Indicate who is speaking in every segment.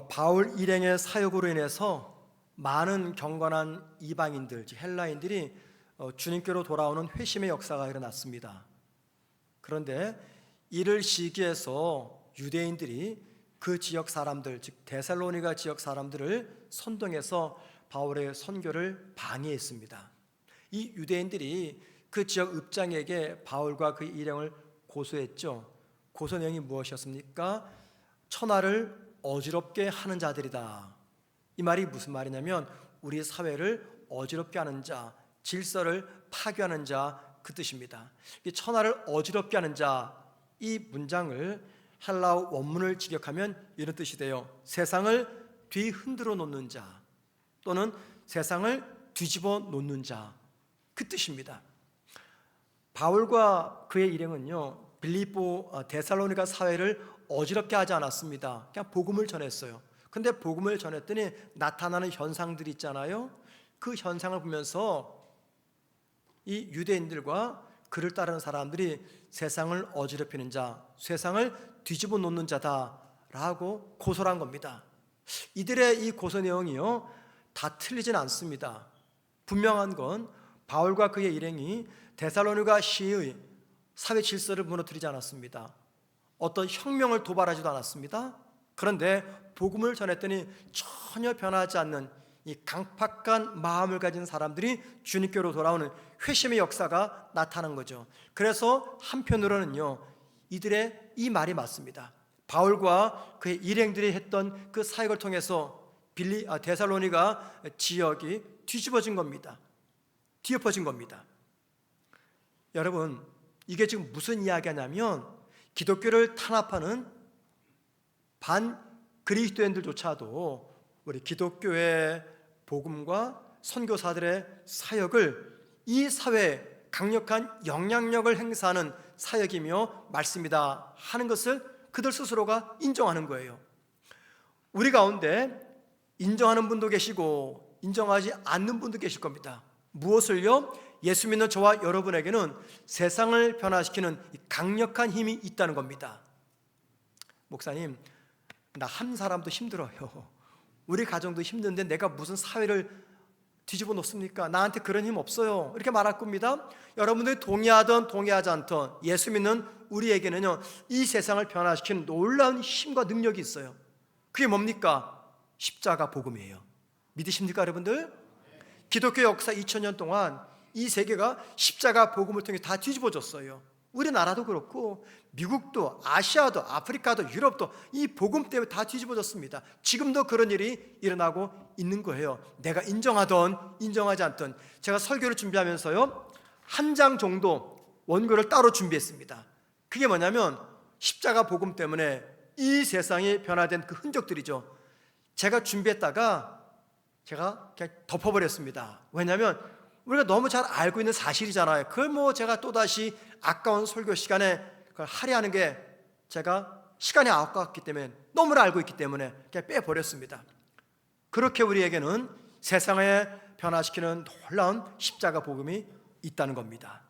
Speaker 1: 바울 일행의 사역으로 인해서 많은 경건한 이방인들, 즉 헬라인들이 주님께로 돌아오는 회심의 역사가 일어났습니다. 그런데 이를 시기해서 유대인들이 그 지역 사람들, 즉 데살로니가 지역 사람들을 선동해서 바울의 선교를 방해했습니다. 이 유대인들이 그 지역 읍장에게 바울과 그 일행을 고소했죠. 고소 내용이 무엇이었습니까? 천하를 어지럽게 하는 자들이다. 이 말이 무슨 말이냐면 우리 사회를 어지럽게 하는 자, 질서를 파괴하는 자, 그 뜻입니다. 이 천하를 어지럽게 하는 자, 이 문장을 헬라어 원문을 직역하면 이런 뜻이 돼요. 세상을 뒤흔들어 놓는 자 또는 세상을 뒤집어 놓는 자, 그 뜻입니다. 바울과 그의 일행은요, 빌립보 데살로니가 사회를 어지럽게 하지 않았습니다. 그냥 복음을 전했어요. 근데 복음을 전했더니 나타나는 현상들이 있잖아요. 그 현상을 보면서 이 유대인들과 그를 따르는 사람들이 세상을 어지럽히는 자, 세상을 뒤집어 놓는 자다라고 고소를 한 겁니다. 이들의 이 고소 내용이요, 다 틀리진 않습니다. 분명한 건 바울과 그의 일행이 데살로니가 시의 사회 질서를 무너뜨리지 않았습니다. 어떤 혁명을 도발하지도 않았습니다. 그런데 복음을 전했더니 전혀 변하지 않는 이 강팍한 마음을 가진 사람들이 주님께로 돌아오는 회심의 역사가 나타난 거죠. 그래서 한편으로는요, 이들의 이 말이 맞습니다. 바울과 그의 일행들이 했던 그 사역을 통해서 데살로니가 지역이 뒤집어진 겁니다. 뒤엎어진 겁니다. 여러분, 이게 지금 무슨 이야기냐면 기독교를 탄압하는 반 그리스도인들조차도 우리 기독교의 복음과 선교사들의 사역을 이 사회에 강력한 영향력을 행사하는 사역이며 말씀이다 하는 것을 그들 스스로가 인정하는 거예요. 우리 가운데 인정하는 분도 계시고 인정하지 않는 분도 계실 겁니다. 무엇을요? 예수 믿는 저와 여러분에게는 세상을 변화시키는 강력한 힘이 있다는 겁니다. 목사님, 나 한 사람도 힘들어요. 우리 가정도 힘든데 내가 무슨 사회를 뒤집어 놓습니까? 나한테 그런 힘 없어요. 이렇게 말할 겁니다. 여러분들이 동의하든 동의하지 않든 예수 믿는 우리에게는요, 이 세상을 변화시키는 놀라운 힘과 능력이 있어요. 그게 뭡니까? 십자가 복음이에요. 믿으십니까, 여러분들? 기독교 역사 2000년 동안 이 세계가 십자가 복음을 통해 다 뒤집어졌어요. 우리나라도 그렇고 미국도 아시아도 아프리카도 유럽도 이 복음 때문에 다 뒤집어졌습니다. 지금도 그런 일이 일어나고 있는 거예요. 내가 인정하든 인정하지 않든. 제가 설교를 준비하면서요, 한 장 정도 원고를 따로 준비했습니다. 그게 뭐냐면 십자가 복음 때문에 이 세상이 변화된 그 흔적들이죠. 제가 준비했다가 제가 그냥 덮어버렸습니다. 왜냐하면 우리가 너무 잘 알고 있는 사실이잖아요. 그걸 제가 또다시 아까운 설교 시간에 그걸 할애하는 게 제가 시간이 아깝기 때문에, 너무나 알고 있기 때문에 그냥 빼버렸습니다. 그렇게 우리에게는 세상을 변화시키는 놀라운 십자가 복음이 있다는 겁니다.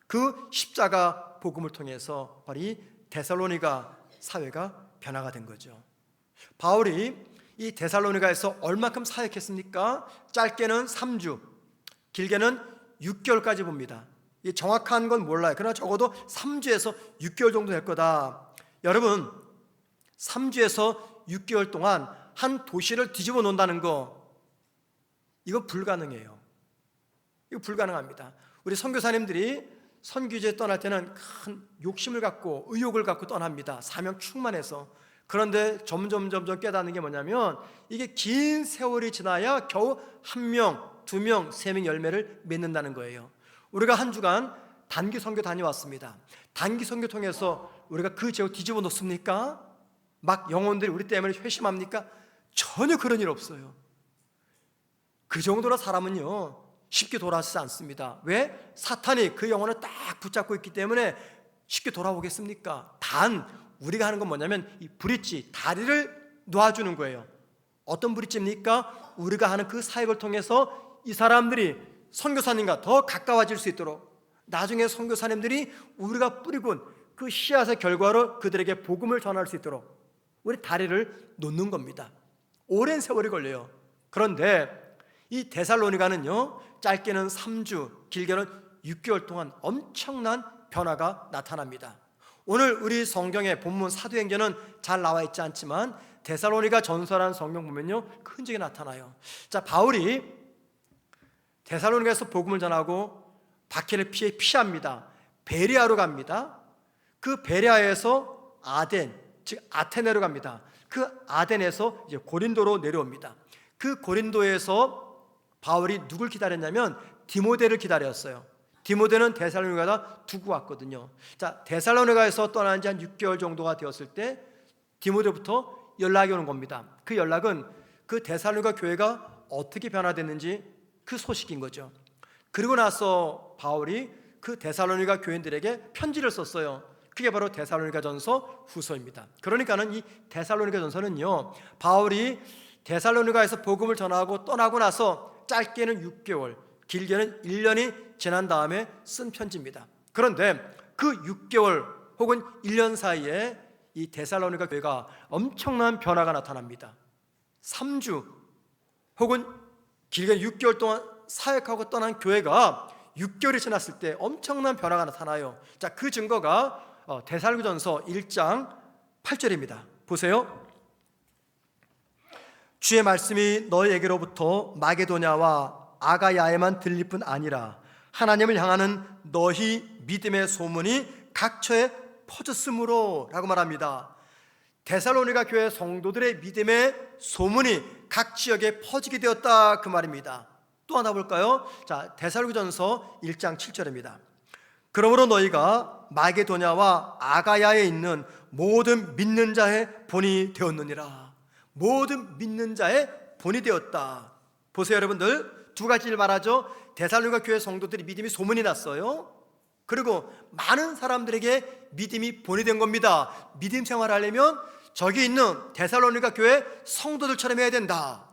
Speaker 1: 그 십자가 복음을 통해서 바로 이 데살로니가 사회가 변화가 된 거죠. 바울이 이 데살로니가에서 얼마큼 사역했습니까? 짧게는 3주, 길게는 6개월까지 봅니다. 이 정확한 건 몰라요. 그러나 적어도 3주에서 6개월 정도 될 거다. 여러분, 3주에서 6개월 동안 한 도시를 뒤집어 놓는다는 거, 이거 불가능해요. 이거 불가능합니다. 우리 선교사님들이 선교지에 떠날 때는 큰 욕심을 갖고 의욕을 갖고 떠납니다. 사명 충만해서. 그런데 점점 깨닫는 게 뭐냐면 이게 긴 세월이 지나야 겨우 1명, 2명, 3명 열매를 맺는다는 거예요. 우리가 한 주간 단기 선교 다녀왔습니다. 단기 선교 통해서 우리가 그 지역 뒤집어 놓습니까? 막 영혼들이 우리 때문에 회심합니까? 전혀 그런 일 없어요. 그 정도로 사람은요 쉽게 돌아오지 않습니다. 왜? 사탄이 그 영혼을 딱 붙잡고 있기 때문에 쉽게 돌아오겠습니까? 단 우리가 하는 건 뭐냐면 이 브릿지, 다리를 놓아주는 거예요. 어떤 브릿지입니까? 우리가 하는 그 사역을 통해서 이 사람들이 선교사님과 더 가까워질 수 있도록, 나중에 선교사님들이 우리가 뿌리고 그 씨앗의 결과로 그들에게 복음을 전할 수 있도록, 우리 다리를 놓는 겁니다. 오랜 세월이 걸려요. 그런데 이 데살로니가는요, 짧게는 3주, 길게는 6개월 동안 엄청난 변화가 나타납니다. 오늘 우리 성경의 본문 사도행전은 잘 나와 있지 않지만 데살로니가 전서라는 성경 보면요, 그 흔적이 나타나요. 자, 바울이 데살로니가에서 복음을 전하고 박해를 피합니다. 베레아로 갑니다. 그 베레아에서 아덴, 즉 아테네로 갑니다. 그 아덴에서 이제 고린도로 내려옵니다. 그 고린도에서 바울이 누굴 기다렸냐면 디모데를 기다렸어요. 디모데는 데살로니가에다 두고 왔거든요. 자, 데살로니가에서 떠난 지 한 6개월 정도가 되었을 때 디모데부터 연락이 오는 겁니다. 그 연락은 그 데살로니가 교회가 어떻게 변화됐는지 그 소식인 거죠. 그리고 나서 바울이 그 데살로니가 교인들에게 편지를 썼어요. 그게 바로 데살로니가전서 후서입니다. 그러니까는 이 데살로니가전서는요, 바울이 데살로니가에서 복음을 전하고 떠나고 나서 짧게는 6개월, 길게는 1년이 지난 다음에 쓴 편지입니다. 그런데 그 6개월 혹은 1년 사이에 이 데살로니가 교회가 엄청난 변화가 나타납니다. 3주 혹은 길게 6개월 동안 사역하고 떠난 교회가 6개월이 지났을 때 엄청난 변화가 나타나요. 자, 그 증거가 데살로니가전서 1장 8절입니다. 보세요. 주의 말씀이 너희에게로부터 마게도냐와 아가야에만 들릴 뿐 아니라 하나님을 향하는 너희 믿음의 소문이 각처에 퍼졌으므로 라고 말합니다. 데살로니가 교회 성도들의 믿음의 소문이 각 지역에 퍼지게 되었다, 그 말입니다. 또 하나 볼까요? 자, 데살로니가전서 1장 7절입니다. 그러므로 너희가 마게도냐와 아가야에 있는 모든 믿는 자의 본이 되었느니라. 모든 믿는 자의 본이 되었다. 보세요, 여러분들, 두 가지를 말하죠. 데살로니가 교회 성도들이 믿음이 소문이 났어요. 그리고 많은 사람들에게 믿음이 본이 된 겁니다. 믿음 생활하려면 저기 있는 데살로니가 교회 성도들처럼 해야 된다.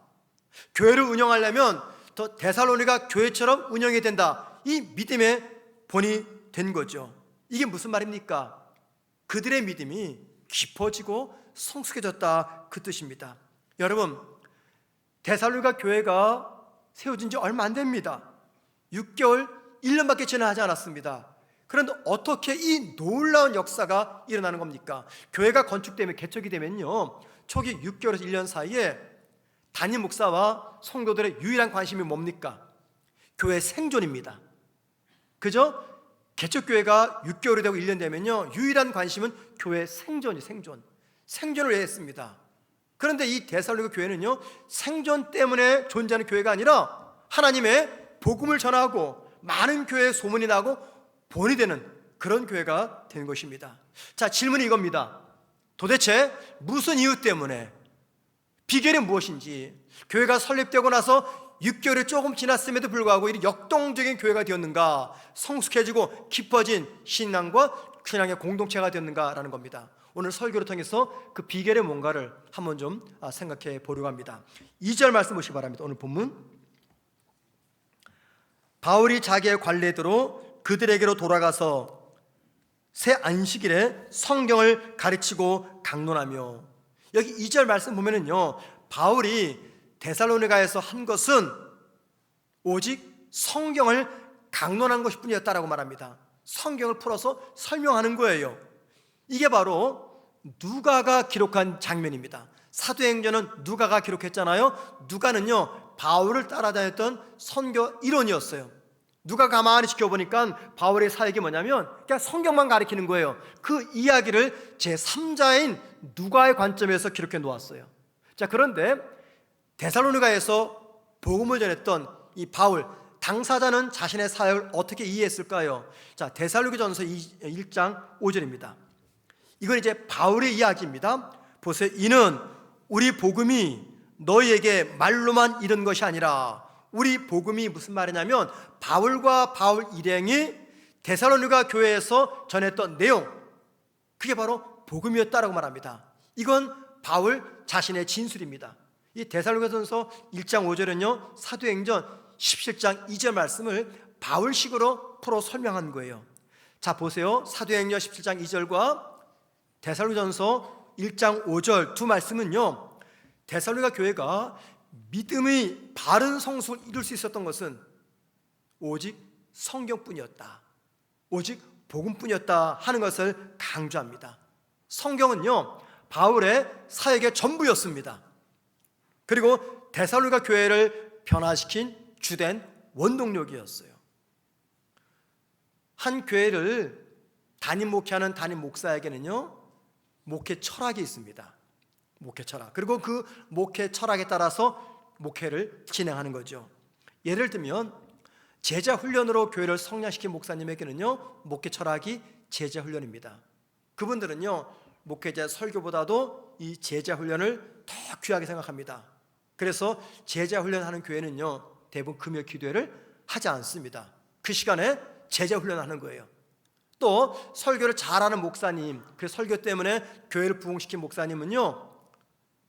Speaker 1: 교회를 운영하려면 더 데살로니가 교회처럼 운영해야 된다. 이 믿음의 본이 된 거죠. 이게 무슨 말입니까? 그들의 믿음이 깊어지고 성숙해졌다, 그 뜻입니다. 여러분, 데살로니가 교회가 세워진 지 얼마 안 됩니다. 6개월, 1년밖에 지나지 않았습니다. 그런데 어떻게 이 놀라운 역사가 일어나는 겁니까? 교회가 건축되면, 개척이 되면요, 초기 6개월에서 1년 사이에 담임 목사와 성도들의 유일한 관심이 뭡니까? 교회 생존입니다. 그죠? 개척교회가 6개월이 되고 1년 되면요, 유일한 관심은 교회 생존을 왜 했습니다. 그런데 이 데살로니가 교회는요, 생존 때문에 존재하는 교회가 아니라 하나님의 복음을 전하고 많은 교회에 소문이 나고 본이 되는 그런 교회가 된 것입니다. 자, 질문이 이겁니다. 도대체 무슨 이유 때문에, 비결이 무엇인지, 교회가 설립되고 나서 6개월이 조금 지났음에도 불구하고 이 역동적인 교회가 되었는가, 성숙해지고 깊어진 신앙과 신앙의 공동체가 되었는가라는 겁니다. 오늘 설교를 통해서 그 비결이 뭔가를 한번 좀 생각해 보려고 합니다. 2절 말씀 보시기 바랍니다. 오늘 본문, 바울이 자기의 관례대로 그들에게로 돌아가서 새 안식일에 성경을 가르치고 강론하며, 여기 2절 말씀 보면은요, 바울이 데살로니가에서 한 것은 오직 성경을 강론한 것일 뿐이었다라고 말합니다. 성경을 풀어서 설명하는 거예요. 이게 바로 누가가 기록한 장면입니다. 사도행전은 누가가 기록했잖아요. 누가는요, 바울을 따라다녔던 선교 일원이었어요. 누가 가만히 지켜보니까 바울의 사역이 뭐냐면 그냥 성경만 가르치는 거예요. 그 이야기를 제3자인 누가의 관점에서 기록해 놓았어요. 자, 그런데 데살로니가에서 복음을 전했던 이 바울, 당사자는 자신의 사역을 어떻게 이해했을까요? 자, 데살로니가전서 1장 5절입니다. 이건 이제 바울의 이야기입니다. 보세요. 이는 우리 복음이 너희에게 말로만 이른 것이 아니라, 우리 복음이 무슨 말이냐면 바울과 바울 일행이 데살로니가 교회에서 전했던 내용, 그게 바로 복음이었다라고 말합니다. 이건 바울 자신의 진술입니다. 이 데살로니가전서 1장 5절은요, 사도행전 17장 2절 말씀을 바울식으로 풀어 설명한 거예요. 자, 보세요. 사도행전 17장 2절과 데살로니가전서 1장 5절 두 말씀은요, 데살로니가 교회가 믿음의 바른 성숙을 이룰 수 있었던 것은 오직 성경뿐이었다, 오직 복음뿐이었다 하는 것을 강조합니다. 성경은요, 바울의 사역의 전부였습니다. 그리고 데살로니가 교회를 변화시킨 주된 원동력이었어요. 한 교회를 담임 목회하는 담임 목사에게는요, 목회 철학이 있습니다. 목회 철학. 그리고 그 목회 철학에 따라서 목회를 진행하는 거죠. 예를 들면 제자 훈련으로 교회를 성장시킨 목사님에게는요, 목회 철학이 제자 훈련입니다. 그분들은요, 목회자 설교보다도 이 제자 훈련을 더 귀하게 생각합니다. 그래서 제자 훈련하는 교회는요, 대부분 금요 기도회를 하지 않습니다. 그 시간에 제자 훈련하는 거예요. 또 설교를 잘하는 목사님, 그 설교 때문에 교회를 부흥시킨 목사님은요,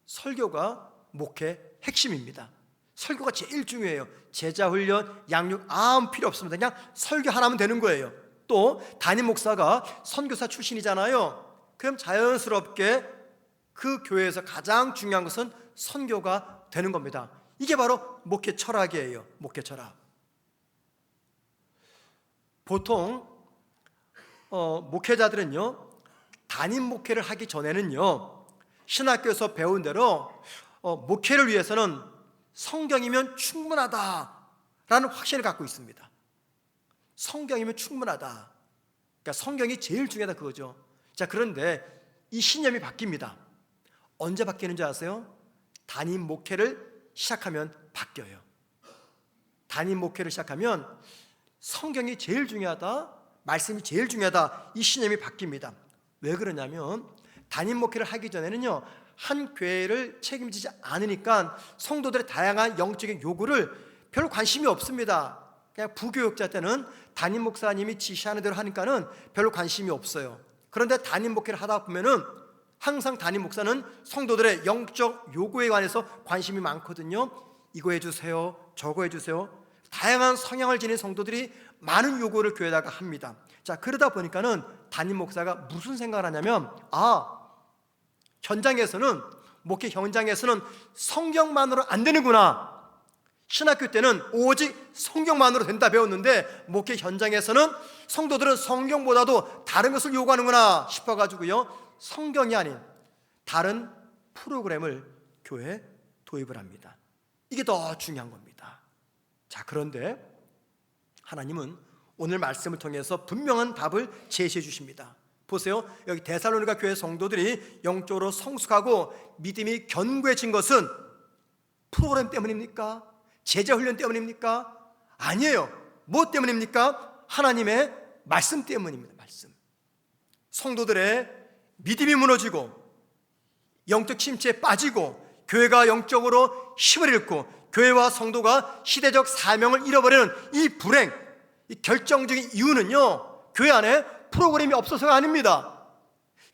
Speaker 1: 설교가 목회 핵심입니다. 설교가 제일 중요해요. 제자 훈련, 양육 아무 필요 없습니다. 그냥 설교 하나면 되는 거예요. 또 담임 목사가 선교사 출신이잖아요. 그럼 자연스럽게 그 교회에서 가장 중요한 것은 선교가 되는 겁니다. 이게 바로 목회 철학이에요. 목회 철학. 보통 목회자들은요, 담임 목회를 하기 전에는요, 신학교에서 배운 대로 목회를 위해서는 성경이면 충분하다라는 확신을 갖고 있습니다. 성경이면 충분하다. 그러니까 성경이 제일 중요하다 그거죠. 자, 그런데 이 신념이 바뀝니다. 언제 바뀌는 줄 아세요? 담임 목회를 시작하면 바뀌어요. 담임 목회를 시작하면 성경이 제일 중요하다, 말씀이 제일 중요하다, 이 신념이 바뀝니다. 왜 그러냐면 담임 목회를 하기 전에는요, 한 교회를 책임지지 않으니까 성도들의 다양한 영적인 요구를 별로 관심이 없습니다. 그냥 부교육자 때는 담임 목사님이 지시하는 대로 하니까는 별로 관심이 없어요. 그런데 담임 목회를 하다 보면은 항상 담임 목사는 성도들의 영적 요구에 관해서 관심이 많거든요. 이거 해주세요, 저거 해주세요. 다양한 성향을 지닌 성도들이 많은 요구를 교회에다가 합니다. 자, 그러다 보니까는 담임 목사가 무슨 생각을 하냐면, 현장에서는, 목회 현장에서는 성경만으로 안 되는구나. 신학교 때는 오직 성경만으로 된다 배웠는데 목회 현장에서는 성도들은 성경보다도 다른 것을 요구하는구나 싶어가지고요, 성경이 아닌 다른 프로그램을 교회에 도입을 합니다. 이게 더 중요한 겁니다. 자, 그런데 하나님은 오늘 말씀을 통해서 분명한 답을 제시해 주십니다. 보세요. 여기 데살로니가 교회 성도들이 영적으로 성숙하고 믿음이 견고해진 것은 프로그램 때문입니까? 제자 훈련 때문입니까? 아니에요. 뭐 때문입니까? 하나님의 말씀 때문입니다. 말씀. 성도들의 믿음이 무너지고 영적 침체에 빠지고 교회가 영적으로 힘을 잃고 교회와 성도가 시대적 사명을 잃어버리는 이 불행, 이 결정적인 이유는요, 교회 안에 프로그램이 없어서가 아닙니다.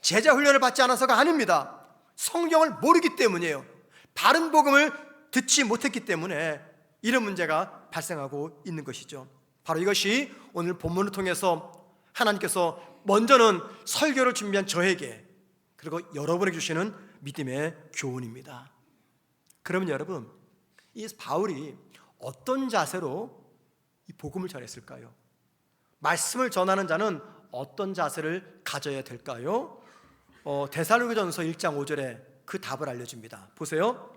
Speaker 1: 제자 훈련을 받지 않아서가 아닙니다. 성경을 모르기 때문이에요. 바른 복음을 듣지 못했기 때문에 이런 문제가 발생하고 있는 것이죠. 바로 이것이 오늘 본문을 통해서 하나님께서 먼저는 설교를 준비한 저에게, 그리고 여러분에게 주시는 믿음의 교훈입니다. 그러면 여러분, 이 바울이 어떤 자세로 이 복음을 전했을까요? 말씀을 전하는 자는 어떤 자세를 가져야 될까요? 데살로니가전서 1장 5절에 그 답을 알려줍니다. 보세요.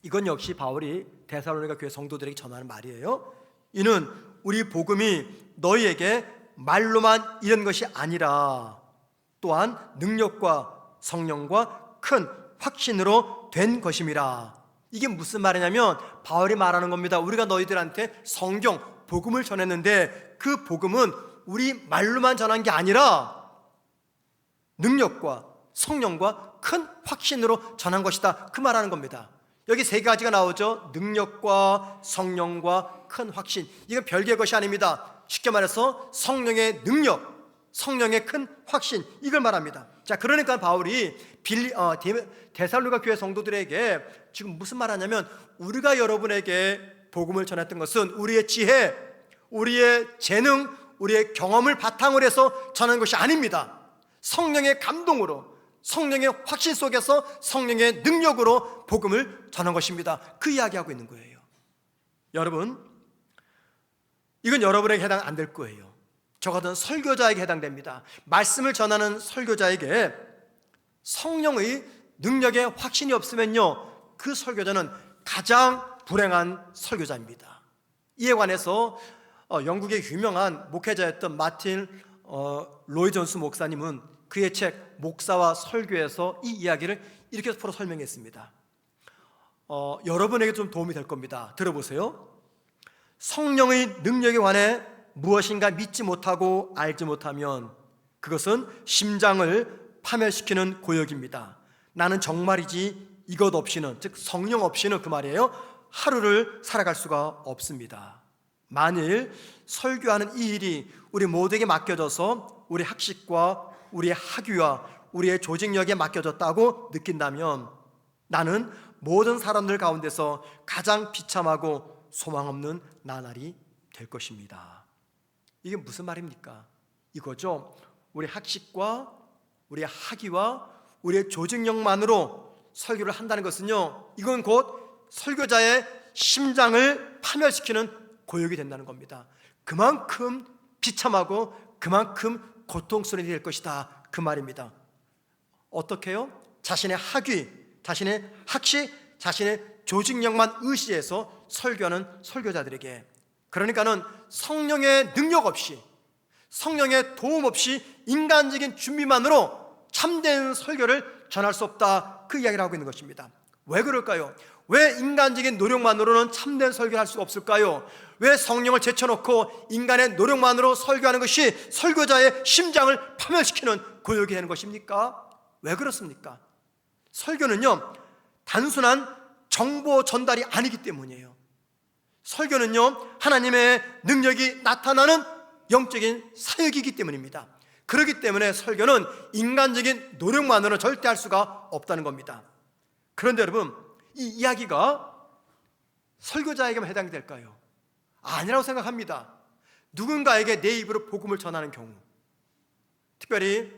Speaker 1: 이건 역시 바울이 데살로니가 교회 성도들에게 전하는 말이에요. 이는 우리 복음이 너희에게 말로만 이런 것이 아니라 또한 능력과 성령과 큰 확신으로 된 것임이라. 이게 무슨 말이냐면 바울이 말하는 겁니다. 우리가 너희들한테 성경, 복음을 전했는데 그 복음은 우리 말로만 전한 게 아니라 능력과 성령과 큰 확신으로 전한 것이다, 그 말하는 겁니다. 여기 세 가지가 나오죠. 능력과 성령과 큰 확신. 이건 별개의 것이 아닙니다. 쉽게 말해서 성령의 능력, 성령의 큰 확신, 이걸 말합니다. 자, 그러니까 바울이 데살로니가 교회 성도들에게 지금 무슨 말하냐면, 우리가 여러분에게 복음을 전했던 것은 우리의 지혜, 우리의 재능, 우리의 경험을 바탕으로 해서 전하는 것이 아닙니다. 성령의 감동으로 성령의 확신 속에서 성령의 능력으로 복음을 전한 것입니다. 그 이야기하고 있는 거예요. 여러분, 이건 여러분에게 해당 안 될 거예요. 저 같은 설교자에게 해당됩니다. 말씀을 전하는 설교자에게 성령의 능력의 확신이 없으면요, 그 설교자는 가장 불행한 설교자입니다. 이에 관해서 영국의 유명한 목회자였던 마틴 로이 존스 목사님은 그의 책 목사와 설교에서 이 이야기를 이렇게 풀어 설명했습니다. 여러분에게 좀 도움이 될 겁니다. 들어보세요. 성령의 능력에 관해 무엇인가 믿지 못하고 알지 못하면 그것은 심장을 파멸시키는 고역입니다. 나는 정말이지 이것 없이는, 즉 성령 없이는, 그 말이에요, 하루를 살아갈 수가 없습니다. 만일 설교하는 이 일이 우리 모두에게 맡겨져서 우리 학식과 우리의 학위와 우리의 조직력에 맡겨졌다고 느낀다면 나는 모든 사람들 가운데서 가장 비참하고 소망 없는 나날이 될 것입니다. 이게 무슨 말입니까? 이거죠. 우리 학식과 우리의 학위와 우리의 조직력만으로 설교를 한다는 것은요, 이건 곧 설교자의 심장을 파멸시키는 고역이 된다는 겁니다. 그만큼 비참하고 그만큼 고통스러운 일이 될 것이다, 그 말입니다. 어떻게 해요? 자신의 학위, 자신의 학식, 자신의 조직력만 의시해서 설교하는 설교자들에게, 그러니까는 성령의 능력 없이, 성령의 도움 없이 인간적인 준비만으로 참된 설교를 전할 수 없다, 그 이야기를 하고 있는 것입니다. 왜 그럴까요? 왜 인간적인 노력만으로는 참된 설교를 할 수가 없을까요? 왜 성령을 제쳐놓고 인간의 노력만으로 설교하는 것이 설교자의 심장을 파멸시키는 고역이 되는 것입니까? 왜 그렇습니까? 설교는요, 단순한 정보 전달이 아니기 때문이에요. 설교는요, 하나님의 능력이 나타나는 영적인 사역이기 때문입니다. 그렇기 때문에 설교는 인간적인 노력만으로는 절대 할 수가 없다는 겁니다. 그런데 여러분, 이 이야기가 설교자에게만 해당이 될까요? 아니라고 생각합니다. 누군가에게 내 입으로 복음을 전하는 경우, 특별히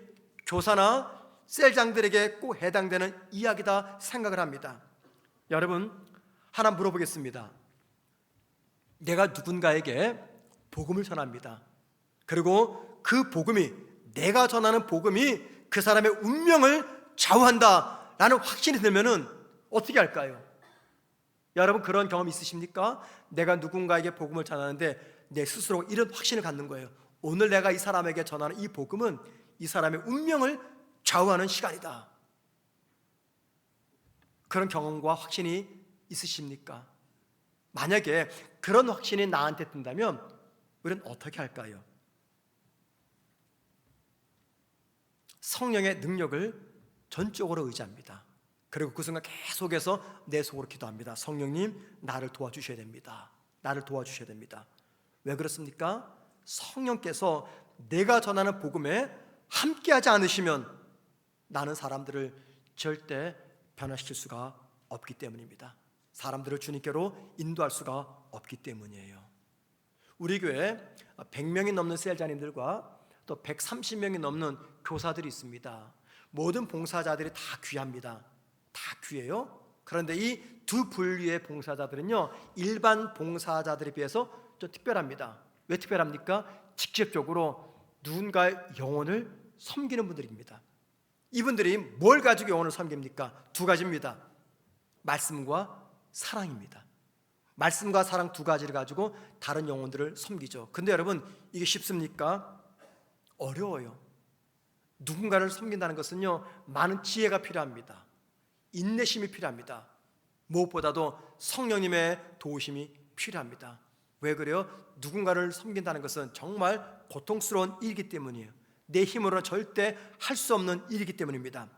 Speaker 1: 교사나 셀장들에게 꼭 해당되는 이야기다 생각을 합니다. 여러분, 하나 물어보겠습니다. 내가 누군가에게 복음을 전합니다. 그리고 그 복음이, 내가 전하는 복음이 그 사람의 운명을 좌우한다라는 확신이 들면은 어떻게 할까요? 여러분, 그런 경험 있으십니까? 내가 누군가에게 복음을 전하는데 내 스스로 이런 확신을 갖는 거예요. 오늘 내가 이 사람에게 전하는 이 복음은 이 사람의 운명을 좌우하는 시간이다. 그런 경험과 확신이 있으십니까? 만약에 그런 확신이 나한테 든다면 우리는 어떻게 할까요? 성령의 능력을 전적으로 의지합니다. 그리고 그 순간 계속해서 내 속으로 기도합니다. 성령님, 나를 도와주셔야 됩니다. 나를 도와주셔야 됩니다. 왜 그렇습니까? 성령께서 내가 전하는 복음에 함께하지 않으시면 나는 사람들을 절대 변화시킬 수가 없기 때문입니다. 사람들을 주님께로 인도할 수가 없기 때문이에요. 우리 교회에 100명이 넘는 셀자님들과 또 130명이 넘는 교사들이 있습니다. 모든 봉사자들이 다 귀합니다. 다 귀해요. 그런데 이 두 분류의 봉사자들은요, 일반 봉사자들에 비해서 좀 특별합니다. 왜 특별합니까? 직접적으로 누군가의 영혼을 섬기는 분들입니다. 이분들이 뭘 가지고 영혼을 섬깁니까? 두 가지입니다. 말씀과 사랑입니다. 말씀과 사랑 두 가지를 가지고 다른 영혼들을 섬기죠. 근데 여러분, 이게 쉽습니까? 어려워요. 누군가를 섬긴다는 것은요, 많은 지혜가 필요합니다. 인내심이 필요합니다. 무엇보다도 성령님의 도우심이 필요합니다. 왜 그래요? 누군가를 섬긴다는 것은 정말 고통스러운 일이기 때문이에요. 내 힘으로는 절대 할 수 없는 일이기 때문입니다.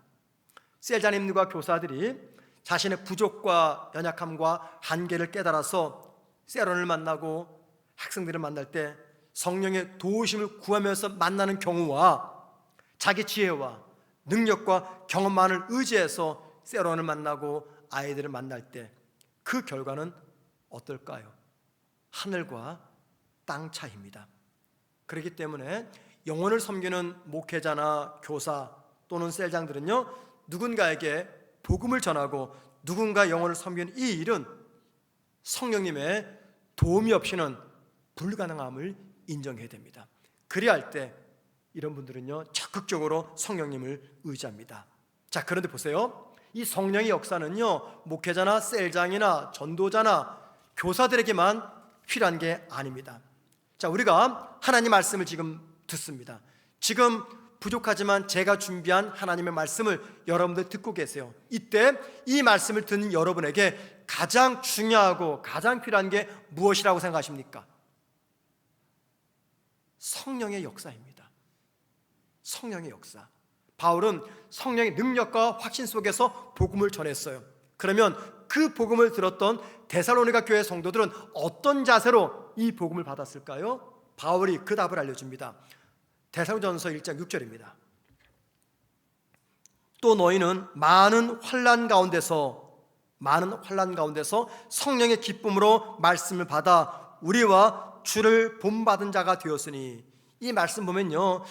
Speaker 1: 셀자님들과 교사들이 자신의 부족과 연약함과 한계를 깨달아서 세론을 만나고 학생들을 만날 때 성령의 도우심을 구하면서 만나는 경우와 자기 지혜와 능력과 경험만을 의지해서 세론을 만나고 아이들을 만날 때 그 결과는 어떨까요? 하늘과 땅 차이입니다. 그렇기 때문에 영혼을 섬기는 목회자나 교사, 또는 셀장들은요, 누군가에게 복음을 전하고 누군가 영혼을 섬기는 이 일은 성령님의 도움이 없이는 불가능함을 인정해야 됩니다. 그래야 할 때 이런 분들은요, 적극적으로 성령님을 의지합니다. 자, 그런데 보세요. 이 성령의 역사는요, 목회자나 셀장이나 전도자나 교사들에게만 필요한 게 아닙니다. 자, 우리가 하나님 말씀을 지금 듣습니다. 지금 부족하지만 제가 준비한 하나님의 말씀을 여러분들 듣고 계세요. 이때 이 말씀을 듣는 여러분에게 가장 중요하고 가장 필요한 게 무엇이라고 생각하십니까? 성령의 역사입니다. 성령의 역사. 바울은 성령의 능력과 확신 속에서 복음을 전했어요. 그러면 그 복음을 들었던 데살로니가 교회 성도들은 어떤 자세로 이 복음을 받았을까요? 바울이 그 답을 알려줍니다. 데살로니가전서 1장 6절입니다. 또 너희는 많은 환난 가운데서 성령의 기쁨으로 말씀을 받아 우리와 주를 본받은 자가 되었으니, 이 말씀 보면요,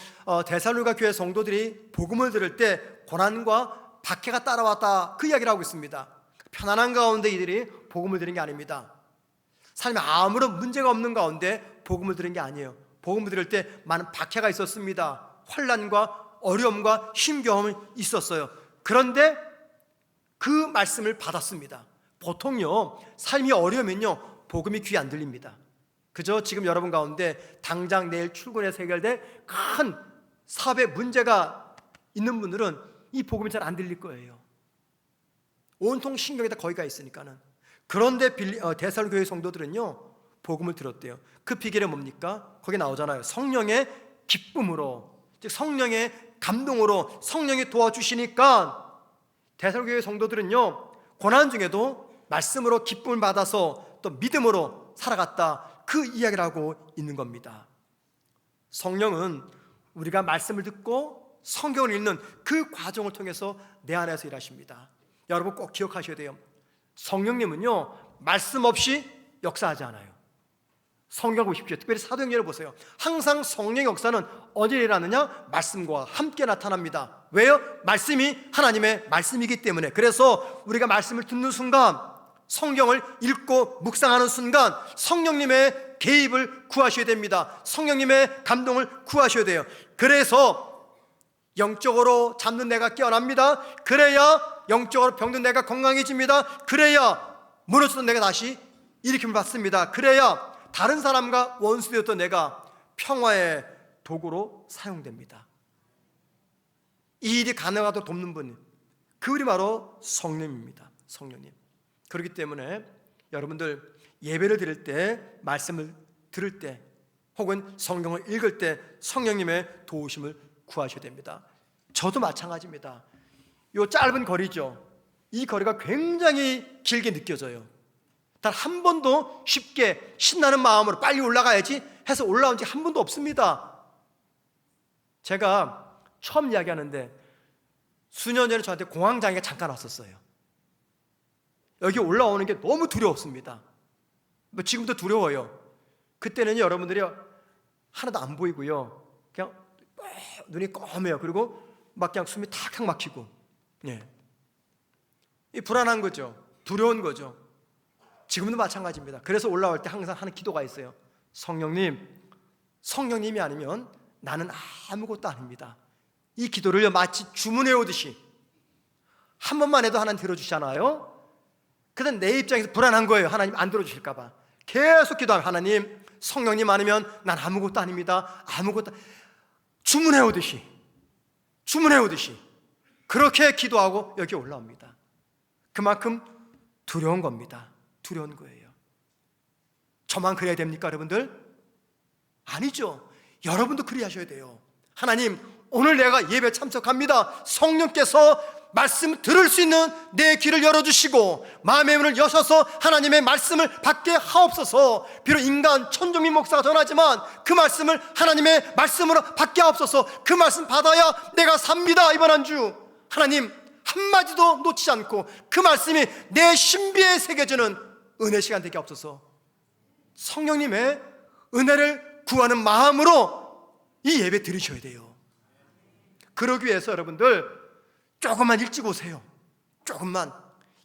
Speaker 1: 데살로니가 교회 성도들이 복음을 들을 때 고난과 박해가 따라왔다, 그 이야기를 하고 있습니다. 편안한 가운데 이들이 복음을 들은 게 아닙니다. 삶에 아무런 문제가 없는 가운데 복음을 들은 게 아니에요. 복음을 들을 때 많은 박해가 있었습니다. 환난과 어려움과 힘겨움이 있었어요. 그런데 그 말씀을 받았습니다. 보통요, 삶이 어려우면요, 복음이 귀에 안 들립니다. 그저 지금 여러분 가운데 당장 내일 출근해서 해결될 큰 사업에 문제가 있는 분들은 이 복음이 잘 안 들릴 거예요. 온통 신경이 다 거기 가 있으니까는. 그런데 데살로니가 교회 성도들은요, 복음을 들었대요. 그 비결이 뭡니까? 거기 나오잖아요. 성령의 기쁨으로, 즉 성령의 감동으로 성령이 도와주시니까 데살로니가 교회 성도들은요, 고난 중에도 말씀으로 기쁨을 받아서 또 믿음으로 살아갔다, 그 이야기를 하고 있는 겁니다. 성령은 우리가 말씀을 듣고 성경을 읽는 그 과정을 통해서 내 안에서 일하십니다. 여러분 꼭 기억하셔야 돼요. 성령님은요, 말씀 없이 역사하지 않아요. 성경 보십시오. 특별히 사도행전을 보세요. 항상 성령의 역사는 어디에 일어나느냐? 말씀과 함께 나타납니다. 왜요? 말씀이 하나님의 말씀이기 때문에. 그래서 우리가 말씀을 듣는 순간, 성경을 읽고 묵상하는 순간 성령님의 개입을 구하셔야 됩니다. 성령님의 감동을 구하셔야 돼요. 그래서 영적으로 잠든 내가 깨어납니다. 그래야 영적으로 병든 내가 건강해집니다. 그래야 무너졌던 내가 다시 일으킴을 받습니다. 그래야 다른 사람과 원수되었던 내가 평화의 도구로 사용됩니다. 이 일이 가능하도록 돕는 분, 그분이 바로 성령입니다. 성령님. 그렇기 때문에 여러분들 예배를 드릴 때, 말씀을 들을 때, 혹은 성경을 읽을 때 성령님의 도우심을 구하셔야 됩니다. 저도 마찬가지입니다. 이 짧은 거리죠. 이 거리가 굉장히 길게 느껴져요. 단 한 번도 쉽게 신나는 마음으로 빨리 올라가야지 해서 올라온 지 한 번도 없습니다. 제가 처음 이야기하는데 수년 전에 저한테 공황장애가 잠깐 왔었어요. 여기 올라오는 게 너무 두려웠습니다. 지금도 두려워요. 그때는 여러분들이 하나도 안 보이고요, 그냥 눈이 검해요. 그리고 막 그냥 숨이 탁탁 막히고, 이 불안한 거죠. 두려운 거죠. 지금도 마찬가지입니다. 그래서 올라올 때 항상 하는 기도가 있어요. 성령님이 아니면 나는 아무것도 아닙니다. 이 기도를 마치 주문해 오듯이 한 번만 해도 하나님 들어주잖아요. 그런데 내 입장에서 불안한 거예요. 하나님 안 들어주실까 봐. 계속 기도하면, 하나님, 성령님 아니면 난 아무것도 아닙니다. 아무것도. 주문해 오듯이 그렇게 기도하고 여기 올라옵니다. 그만큼 두려운 겁니다. 두려운 거예요. 저만 그래야 됩니까, 여러분들? 아니죠. 여러분도 그리하셔야 돼요. 하나님, 오늘 내가 예배 참석합니다. 성령께서 말씀 들을 수 있는 내 귀를 열어주시고 마음의 문을 여셔서 하나님의 말씀을 받게 하옵소서. 비록 인간 천종민 목사가 전하지만 그 말씀을 하나님의 말씀으로 받게 하옵소서. 그 말씀 받아야 내가 삽니다. 이번 한 주 하나님 한마디도 놓치지 않고 그 말씀이 내 신비에 새겨지는 은혜 시간 되게 하옵소서. 성령님의 은혜를 구하는 마음으로 이 예배 드리셔야 돼요. 그러기 위해서 여러분들 조금만 일찍 오세요. 조금만.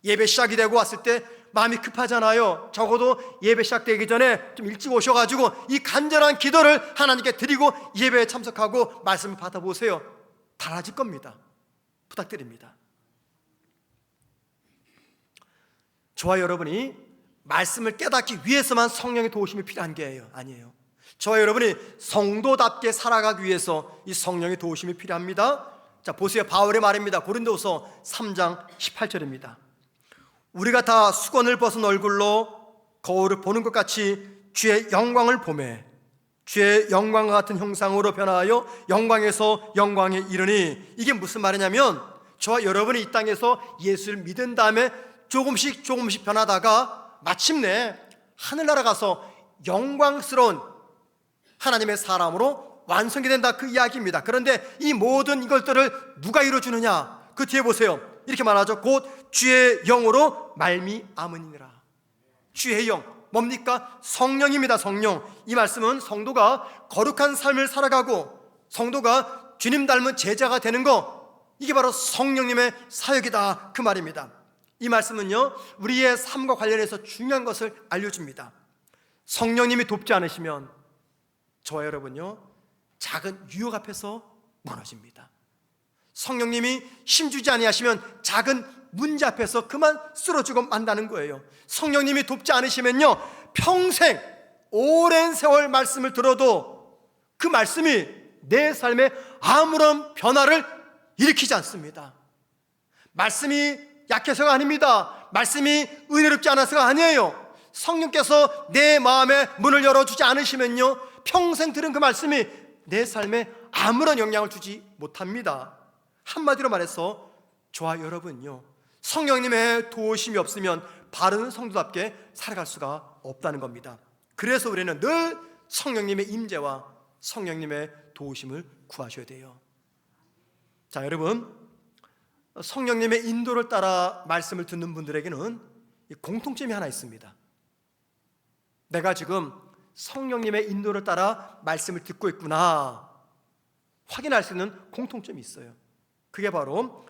Speaker 1: 예배 시작이 되고 왔을 때 마음이 급하잖아요. 적어도 예배 시작되기 전에 좀 일찍 오셔가지고 이 간절한 기도를 하나님께 드리고 예배에 참석하고 말씀을 받아보세요. 달라질 겁니다. 부탁드립니다. 저와 여러분이 말씀을 깨닫기 위해서만 성령의 도우심이 필요한 게 아니에요. 저와 여러분이 성도답게 살아가기 위해서 이 성령의 도우심이 필요합니다. 자, 보세요. 바울의 말입니다. 고린도후서 3장 18절입니다. 우리가 다 수건을 벗은 얼굴로 거울을 보는 것 같이 주의 영광을 보매 주의 영광과 같은 형상으로 변화하여 영광에서 영광에 이르니, 이게 무슨 말이냐면 저와 여러분이 이 땅에서 예수를 믿은 다음에 조금씩 변하다가 마침내 하늘나라 가서 영광스러운 하나님의 사람으로 완성이 된다, 그 이야기입니다. 그런데 이 모든 이것들을 누가 이루어주느냐? 그 뒤에 보세요. 이렇게 말하죠. 곧 주의 영으로 말미암으니라. 주의 영, 뭡니까? 성령입니다. 성령. 이 말씀은 성도가 거룩한 삶을 살아가고 성도가 주님 닮은 제자가 되는 것, 이게 바로 성령님의 사역이다, 그 말입니다. 이 말씀은요, 우리의 삶과 관련해서 중요한 것을 알려줍니다. 성령님이 돕지 않으시면 저와 여러분요, 작은 유혹 앞에서 무너집니다. 성령님이 힘주지 아니하시면 작은 문제 앞에서 그만 쓰러지고 만다는 거예요. 성령님이 돕지 않으시면요, 평생 오랜 세월 말씀을 들어도 그 말씀이 내 삶에 아무런 변화를 일으키지 않습니다. 말씀이 약해서가 아닙니다. 말씀이 은혜롭지 않아서가 아니에요. 성령께서 내 마음의 문을 열어주지 않으시면요, 평생 들은 그 말씀이 내 삶에 아무런 영향을 주지 못합니다. 한마디로 말해서 저와 여러분요, 성령님의 도우심이 없으면 바른 성도답게 살아갈 수가 없다는 겁니다. 그래서 우리는 늘 성령님의 임재와 성령님의 도우심을 구하셔야 돼요. 자, 여러분, 성령님의 인도를 따라 말씀을 듣는 분들에게는 공통점이 하나 있습니다. 내가 지금 성령님의 인도를 따라 말씀을 듣고 있구나 확인할 수 있는 공통점이 있어요. 그게 바로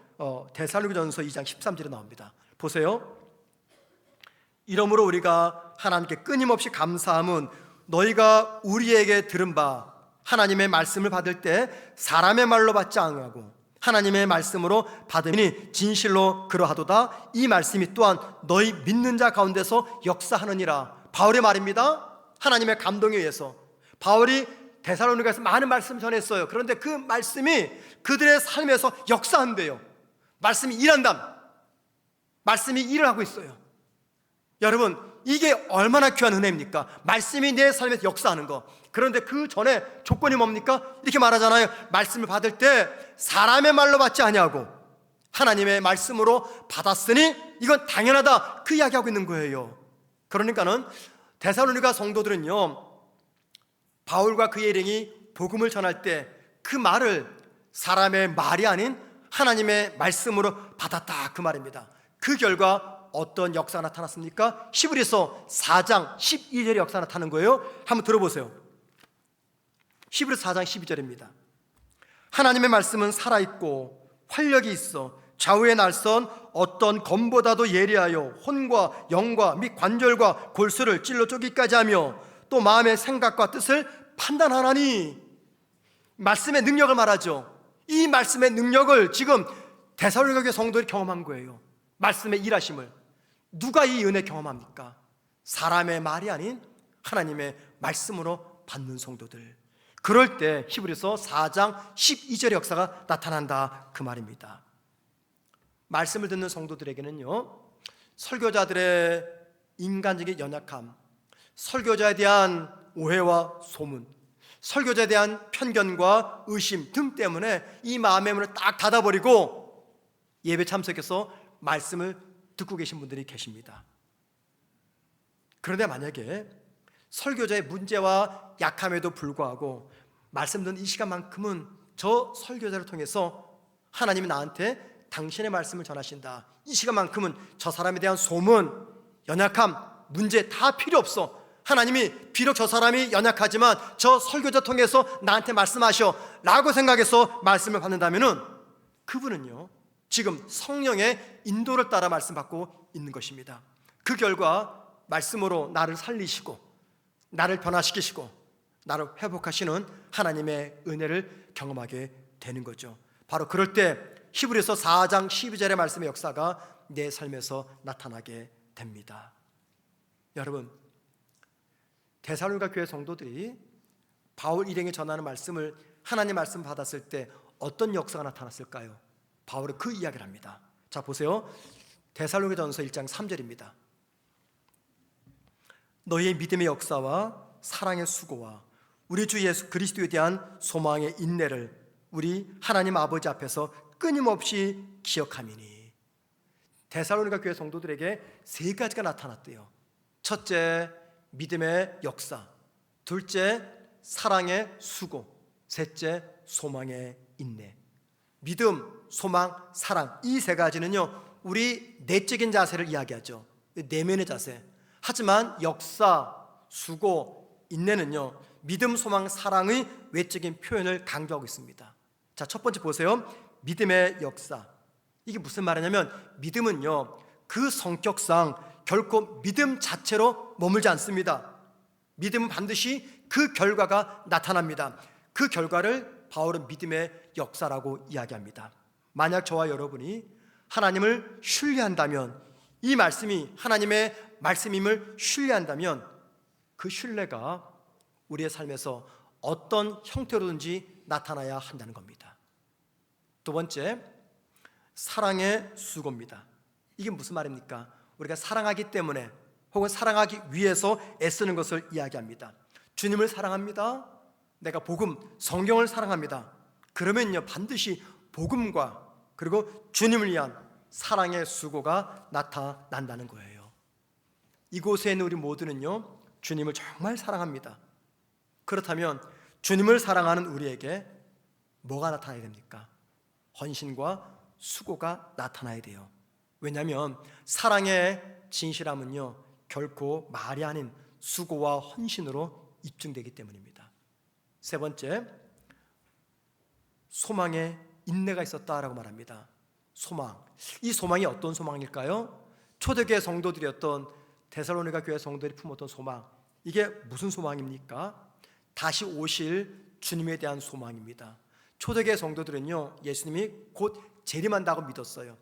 Speaker 1: 데살로니가전서 2장 13절에 나옵니다. 보세요. 이러므로 우리가 하나님께 끊임없이 감사함은 너희가 우리에게 들은 바 하나님의 말씀을 받을 때 사람의 말로 받지 아니하고 하나님의 말씀으로 받으니 진실로 그러하도다. 이 말씀이 또한 너희 믿는 자 가운데서 역사하느니라. 바울의 말입니다. 하나님의 감동에 의해서 바울이 데살로니가에서 많은 말씀을 전했어요. 그런데 그 말씀이 그들의 삶에서 역사한대요. 말씀이 일한다. 말씀이 일을 하고 있어요. 여러분, 이게 얼마나 귀한 은혜입니까? 말씀이 내 삶에서 역사하는 거. 그런데 그 전에 조건이 뭡니까? 이렇게 말하잖아요. 말씀을 받을 때 사람의 말로 받지 아니하고 하나님의 말씀으로 받았으니 이건 당연하다, 그 이야기하고 있는 거예요. 그러니까는 데살로니가 성도들은요, 바울과 그의 일행이 복음을 전할 때 그 말을 사람의 말이 아닌 하나님의 말씀으로 받았다, 그 말입니다. 그 결과 어떤 역사가 나타났습니까? 히브리서 4장 12절의 역사가 나타나는 거예요. 한번 들어보세요. 히브리서 4장 12절입니다. 하나님의 말씀은 살아있고 활력이 있어 좌우에 날선 어떤 검보다도 예리하여 혼과 영과 및 관절과 골수를 찔러 쪼기까지 하며 또 마음의 생각과 뜻을 판단하나니. 말씀의 능력을 말하죠. 이 말씀의 능력을 지금 데살로니가 교회 성도들이 경험한 거예요. 말씀의 일하심을. 누가 이 은혜 경험합니까? 사람의 말이 아닌 하나님의 말씀으로 받는 성도들. 그럴 때 히브리서 4장 12절의 역사가 나타난다, 그 말입니다. 말씀을 듣는 성도들에게는요, 설교자들의 인간적인 연약함, 설교자에 대한 오해와 소문, 설교자에 대한 편견과 의심 등 때문에 이 마음의 문을 딱 닫아버리고 예배 참석해서 말씀을 듣고 계신 분들이 계십니다. 그런데 만약에 설교자의 문제와 약함에도 불구하고 말씀 듣는 이 시간만큼은 저 설교자를 통해서 하나님이 나한테 당신의 말씀을 전하신다, 이 시간만큼은 저 사람에 대한 소문, 연약함, 문제 다 필요 없어, 하나님이 비록 저 사람이 연약하지만 저 설교자 통해서 나한테 말씀하셔 라고 생각해서 말씀을 받는다면은 그분은요 지금 성령의 인도를 따라 말씀받고 있는 것입니다. 그 결과 말씀으로 나를 살리시고 나를 변화시키시고 나를 회복하시는 하나님의 은혜를 경험하게 되는 거죠. 바로 그럴 때 히브리서 4장 12절의 말씀의 역사가 내 삶에서 나타나게 됩니다. 여러분, 데살로니가 교회 성도들이 바울 일행이 전하는 말씀을 하나님 말씀 받았을 때 어떤 역사가 나타났을까요? 바울은 그 이야기를 합니다. 자, 보세요. 데살로니가전서 1장 3절입니다. 너희의 믿음의 역사와 사랑의 수고와 우리 주 예수 그리스도에 대한 소망의 인내를 우리 하나님 아버지 앞에서 끊임없이 기억함이니. 데살로니가 교회 성도들에게 세 가지가 나타났대요. 첫째, 믿음의 역사. 둘째, 사랑의 수고. 셋째, 소망의 인내. 믿음, 소망, 사랑, 이 세 가지는요 우리 내적인 자세를 이야기하죠. 내면의 자세. 하지만 역사, 수고, 인내는요 믿음, 소망, 사랑의 외적인 표현을 강조하고 있습니다. 자, 첫 번째 보세요. 믿음의 역사. 이게 무슨 말이냐면 믿음은요 그 성격상 결코 믿음 자체로 머물지 않습니다. 믿음은 반드시 그 결과가 나타납니다. 그 결과를 바울은 믿음의 역사라고 이야기합니다. 만약 저와 여러분이 하나님을 신뢰한다면, 이 말씀이 하나님의 말씀임을 신뢰한다면 그 신뢰가 우리의 삶에서 어떤 형태로든지 나타나야 한다는 겁니다. 두 번째, 사랑의 수고입니다. 이게 무슨 말입니까? 우리가 사랑하기 때문에 혹은 사랑하기 위해서 애쓰는 것을 이야기합니다. 주님을 사랑합니다. 내가 복음, 성경을 사랑합니다. 그러면요 반드시 복음과 그리고 주님을 위한 사랑의 수고가 나타난다는 거예요. 이곳에 있는 우리 모두는요 주님을 정말 사랑합니다. 그렇다면 주님을 사랑하는 우리에게 뭐가 나타나야 됩니까? 헌신과 수고가 나타나야 돼요. 왜냐하면 사랑의 진실함은요 결코 말이 아닌 수고와 헌신으로 입증되기 때문입니다. 세 번째, 소망의 인내가 있었다라고 말합니다. 소망. 이 소망이 어떤 소망일까요? 초대교회 성도들이었던 데살로니가 교회 성도들이 품었던 소망. 이게 무슨 소망입니까? 다시 오실 주님에 대한 소망입니다. 초대교회 성도들은요 예수님이 곧 재림한다고 믿었어요.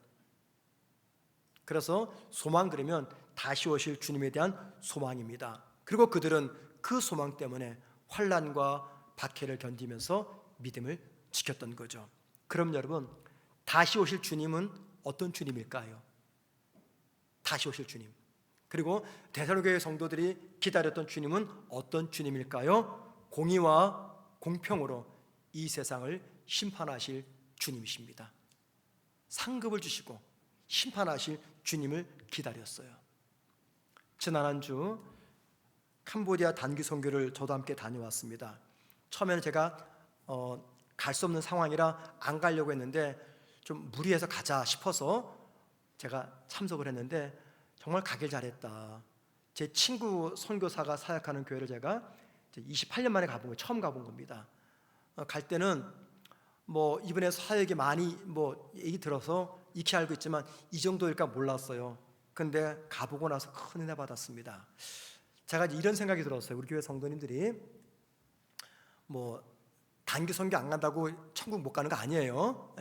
Speaker 1: 그래서 소망 그러면 다시 오실 주님에 대한 소망입니다. 그리고 그들은 그 소망 때문에 환난과 박해를 견디면서 믿음을 지켰던 거죠. 그럼 여러분, 다시 오실 주님은 어떤 주님일까요? 다시 오실 주님. 그리고 데살로니가 성도들이 기다렸던 주님은 어떤 주님일까요? 공의와 공평으로 이 세상을 심판하실 주님이십니다. 상급을 주시고 심판하실 주님을 기다렸어요. 지난 한 주 캄보디아 단기 선교를 저도 함께 다녀왔습니다. 처음에는 제가 갈 수 없는 상황이라 안 가려고 했는데 좀 무리해서 가자 싶어서 제가 참석을 했는데 정말 가길 잘했다. 제 친구 선교사가 사역하는 교회를 제가 28년 만에 가본 거예요. 처음 가본 겁니다. 갈 때는 뭐 이번에 사역이 많이 뭐 얘기 들어서 익히 알고 있지만 이 정도일까 몰랐어요. 근데 가보고 나서 큰 은혜 받았습니다. 제가 이런 생각이 들었어요. 우리 교회 성도님들이 뭐 단기 선교 안 간다고 천국 못 가는 거 아니에요.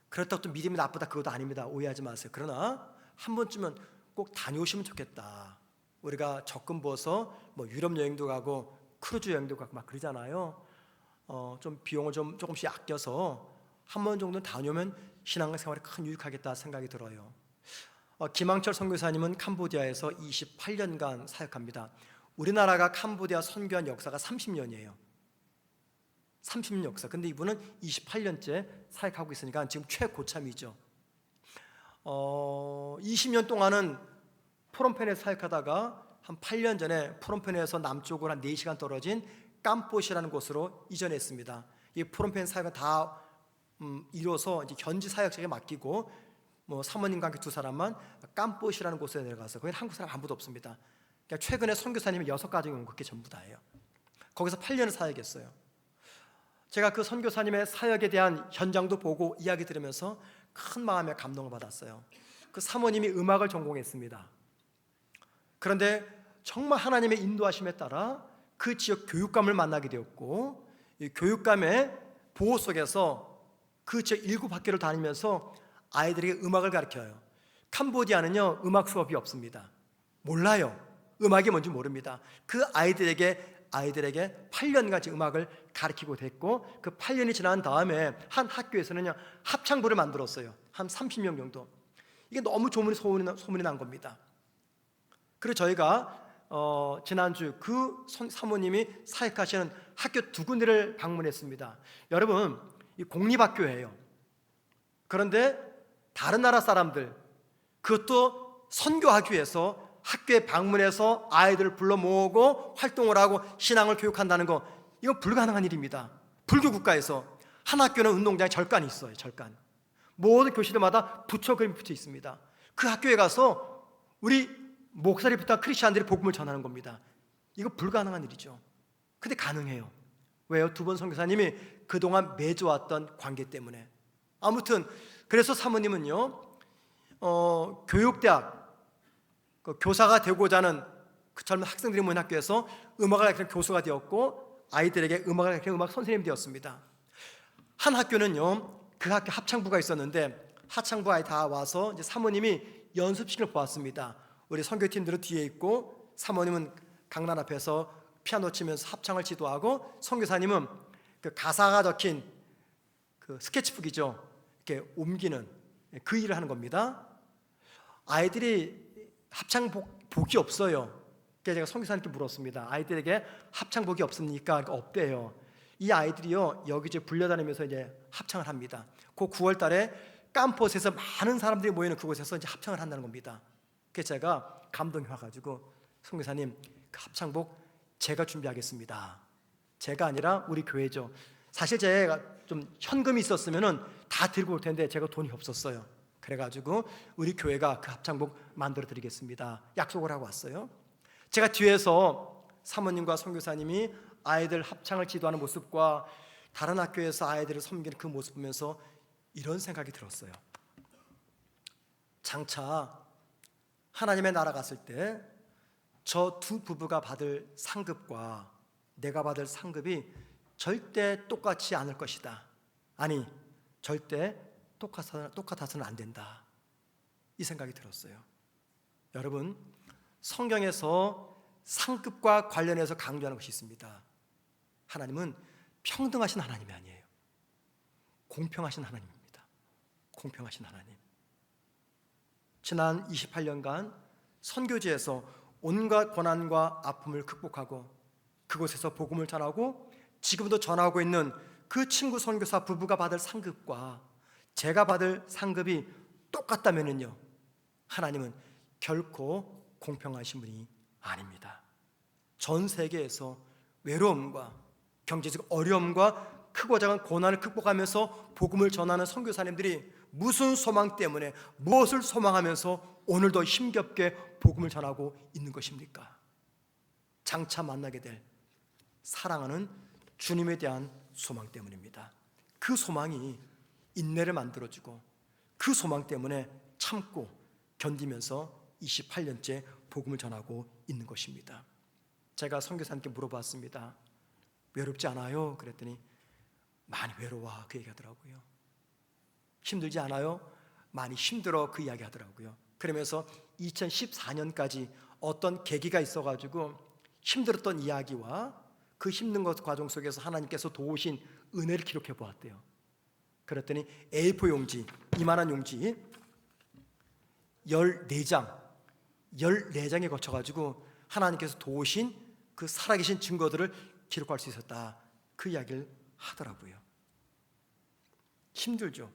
Speaker 1: 그렇다고 또 믿음이 나쁘다 그것도 아닙니다. 오해하지 마세요. 그러나 한 번쯤은 꼭 다녀오시면 좋겠다. 우리가 적금 부어서 뭐 유럽 여행도 가고 크루즈 여행도 가고 막 그러잖아요. 좀 비용을 좀 조금씩 아껴서 한 번 정도는 다녀오면 신앙생활에 큰 유익하겠다 생각이 들어요. 김항철 선교사님은 캄보디아에서 28년간 사역합니다. 우리나라가 캄보디아 선교한 역사가 30년이에요. 30년 역사. 근데 이분은 28년째 사역하고 있으니까 지금 최고참이죠. 20년 동안은 프롬펜에서 사역하다가 한 8년 전에 프롬펜에서 남쪽으로 한 4시간 떨어진 깜포시라는 곳으로 이전했습니다. 이 프롬펜 사역은 다 이뤄서 이제 현지 사역자에게 맡기고 뭐 사모님과 함께 두 사람만 깜포시라는 곳에 내려가서 거기 한국 사람 아무도 없습니다. 그러니까 최근에 선교사님이 6가정이 온 그게 전부 다예요. 거기서 8년을 사역했어요. 제가 그 선교사님의 사역에 대한 현장도 보고 이야기 들으면서 큰 마음의 감동을 받았어요. 그 사모님이 음악을 전공했습니다. 그런데 정말 하나님의 인도하심에 따라 그 지역 교육감을 만나게 되었고, 이 교육감의 보호 속에서 그 지역 7학교를 다니면서 아이들에게 음악을 가르쳐요. 캄보디아는요, 음악 수업이 없습니다. 몰라요. 음악이 뭔지 모릅니다. 그 아이들에게 8년간 음악을 가르치고 됐고, 그 8년이 지난 다음에 한 학교에서는요 합창부를 만들었어요. 한 30명 정도. 이게 너무 소문이 난 겁니다. 그리고 저희가 지난주 그 사모님이 사역하시는 학교 2군데를 방문했습니다. 여러분, 이 공립학교예요. 그런데 다른 나라 사람들, 그것도 선교하기 위해서 학교에 방문해서 아이들을 불러 모으고 활동을 하고 신앙을 교육한다는 거, 이건 불가능한 일입니다. 불교 국가에서 한 학교는 운동장에 절간이 있어요. 절간. 모든 교실마다 부처 그림이 붙어 있습니다. 그 학교에 가서 우리 목사리부터 크리스찬들이 복음을 전하는 겁니다. 이거 불가능한 일이죠. 근데 가능해요. 왜요? 2번 선교사님이 그동안 맺어왔던 관계 때문에. 아무튼 그래서 사모님은요 교육대학 교사가 되고자 하는 그 젊은 학생들이 모인 학교에서 음악을 가르치는 교수가 되었고, 아이들에게 음악을 가르치는 음악 선생님이 되었습니다. 한 학교는요 그 학교 합창부가 있었는데, 합창부 아이 다 와서 이제 사모님이 연습실을 보았습니다. 우리 선교팀들은 뒤에 있고 사모님은 강단 앞에서 피아노 치면서 합창을 지도하고, 선교사님은 그 가사가 적힌 그 스케치북이죠, 이렇게 옮기는 그 일을 하는 겁니다. 아이들이 합창복이 없어요. 그래서 제가 선교사님께 물었습니다. 아이들에게 합창복이 없습니까? 그러니까 없대요. 이 아이들이요 여기저기 불려다니면서 이제 합창을 합니다. 그 9월 달에 깜포스에서 많은 사람들이 모이는 그곳에서 이제 합창을 한다는 겁니다. 그래서 제가 감동이 와가지고, 선교사님 그 합창복 제가 준비하겠습니다. 제가 아니라 우리 교회죠. 사실 제가 좀 현금이 있었으면은 다 들고 올 텐데 제가 돈이 없었어요. 그래가지고 우리 교회가 그 합창복 만들어 드리겠습니다. 약속을 하고 왔어요. 제가 뒤에서 사모님과 선교사님이 아이들 합창을 지도하는 모습과 다른 학교에서 아이들을 섬기는 그 모습 보면서 이런 생각이 들었어요. 장차 하나님의 나라 갔을 때 저 2 부부가 받을 상급과 내가 받을 상급이 절대 똑같지 않을 것이다. 아니, 절대 똑같아서는 안 된다. 이 생각이 들었어요. 여러분, 성경에서 상급과 관련해서 강조하는 것이 있습니다. 하나님은 평등하신 하나님이 아니에요. 공평하신 하나님입니다. 공평하신 하나님. 지난 28년간 선교지에서 온갖 고난과 아픔을 극복하고 그곳에서 복음을 전하고 지금도 전하고 있는 그 친구 선교사 부부가 받을 상급과 제가 받을 상급이 똑같다면요, 하나님은 결코 공평하신 분이 아닙니다. 전 세계에서 외로움과 경제적 어려움과 크고 작은 고난을 극복하면서 복음을 전하는 선교사님들이 무슨 소망 때문에 무엇을 소망하면서 오늘도 힘겹게 복음을 전하고 있는 것입니까? 장차 만나게 될 사랑하는 주님에 대한 소망 때문입니다. 그 소망이 인내를 만들어주고 그 소망 때문에 참고 견디면서 28년째 복음을 전하고 있는 것입니다. 제가 선교사님께 물어봤습니다. 외롭지 않아요? 그랬더니 많이 외로워, 그 얘기하더라고요. 힘들지 않아요? 많이 힘들어, 그 이야기 하더라고요. 그러면서 2014년까지 어떤 계기가 있어가지고 힘들었던 이야기와 그 힘든 것 과정 속에서 하나님께서 도우신 은혜를 기록해 보았대요. 그랬더니 A4 용지, 이만한 용지 14장에 거쳐가지고 하나님께서 도우신 그 살아계신 증거들을 기록할 수 있었다, 그 이야기를 하더라고요. 힘들죠.